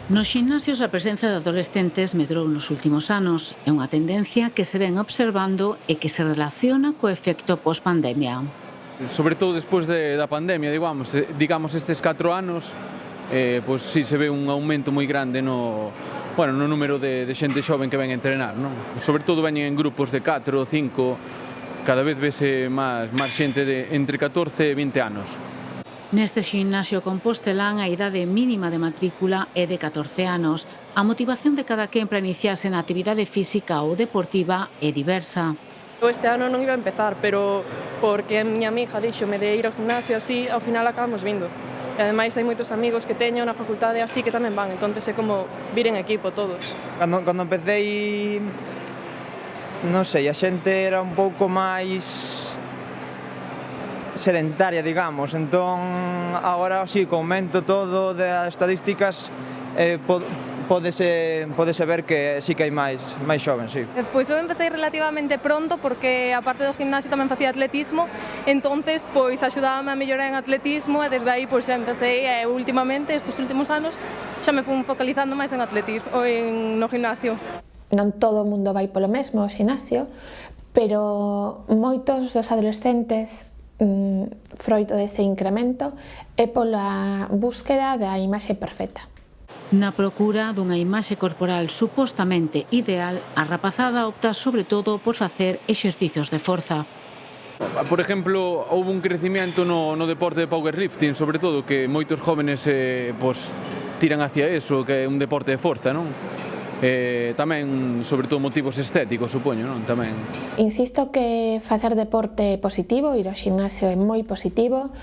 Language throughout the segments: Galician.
Nos ximnasios a presenza de adolescentes medrou nos últimos anos. É unha tendencia que se ven observando e que se relaciona co efecto post-pandemia. Sobre todo despois da pandemia, digamos estes 4 anos, pois si se ve un aumento moi grande no número de xente xoven que ven a entrenar, non? Sobre todo veñen en grupos de 4 ou 5, cada vez vese máis xente de entre 14 e 20 anos. Neste ximnasio compostelán a idade mínima de matrícula é de 14 anos. A motivación de cada quen para iniciarse na actividade física ou deportiva é diversa. Eu este ano non iba a empezar, pero porque a miña amiga díxome de ir ao gimnasio así, ao final acabamos vindo. E ademais hai moitos amigos que teño na facultade así que tamén van, entón é como vir en equipo todos. Cando empecé, non sei, a xente era un pouco máis sedentaria, digamos, entón agora si, co aumento todo das estadísticas pódese ver que sí que hai máis xoven, sí. Pois eu empecé relativamente pronto porque a parte do gimnasio tamén facía atletismo, entonces pois axudábame a mellorar en atletismo e desde aí pois empecé e últimamente, estes últimos anos, xa me fun focalizando máis en atletismo ou no gimnasio. Non todo o mundo vai polo mesmo ao gimnasio, pero moitos dos adolescentes froito dese incremento é pola búsqueda da imaxe perfecta. Na procura dunha imaxe corporal supostamente ideal, a rapazada opta sobre todo por facer exercicios de forza. Por exemplo, houve un crecimiento no deporte de powerlifting, sobre todo, que moitos jóvenes tiran hacia eso, que é un deporte de forza, non? Tamén, sobre todo, motivos estéticos, supoño, non? Tamén. Insisto que facer deporte é positivo, ir ao gimnasio é moi positivo,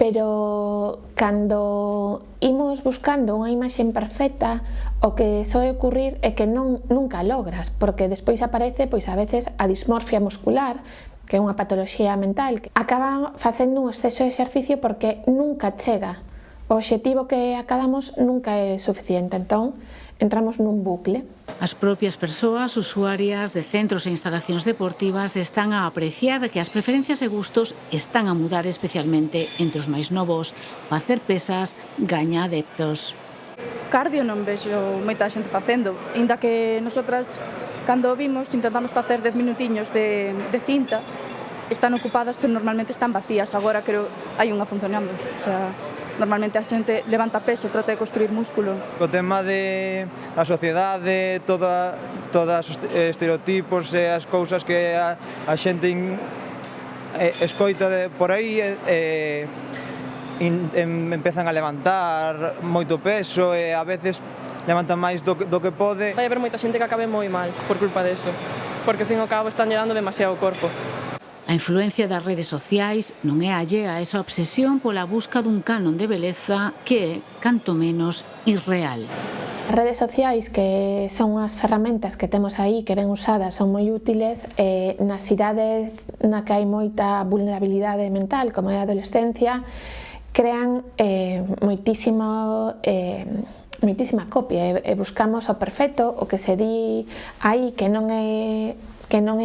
pero cando imos buscando unha imaxe perfecta, o que soe ocurrir é que nunca logras, porque despois aparece pois a veces a dismorfia muscular, que é unha patoloxía mental, que acaba facendo un exceso de exercicio porque nunca chega. O obxectivo que acadamos nunca é suficiente, entón entramos nun bucle. As propias persoas usuarias de centros e instalacións deportivas están a apreciar que as preferencias e gustos están a mudar especialmente entre os máis novos. Facer pesas gaña adeptos. Cardio non vexo moita xente facendo, inda que nosotras, cando vimos, intentamos facer 10 minutiños de cinta, están ocupadas, pero normalmente están vacías. Agora creo hai unha funcionando, o sea, normalmente a xente levanta peso, trata de construir músculo. O tema da sociedade, todos os estereotipos e as cousas que a xente escoita por aí, empezan a levantar moito peso e a veces levantan máis do que pode. Vai haber moita xente que acabe moi mal por culpa deso, porque ao fin e ao cabo están lle dando demasiado corpo. A influencia das redes sociais non é allea a esa obsesión pola busca dun canon de beleza que é, canto menos, irreal. As redes sociais, que son as ferramentas que temos aí, que ben usadas, son moi útiles nas idades na que hai moita vulnerabilidade mental, como é a adolescencia, crean moitísima copia e buscamos o perfecto, o que se di aí que non é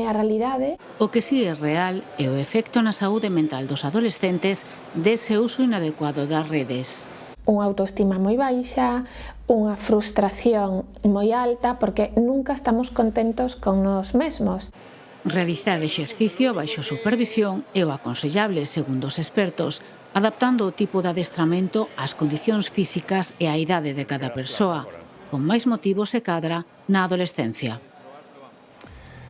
a realidade. O que si é real é o efecto na saúde mental dos adolescentes dese uso inadecuado das redes. Unha autoestima moi baixa, unha frustración moi alta, porque nunca estamos contentos con nós mesmos. Realizar exercicio baixo supervisión é o aconsellable, segundo os expertos, adaptando o tipo de adestramento ás condicións físicas e á idade de cada persoa, con máis motivos se cadra na adolescencia.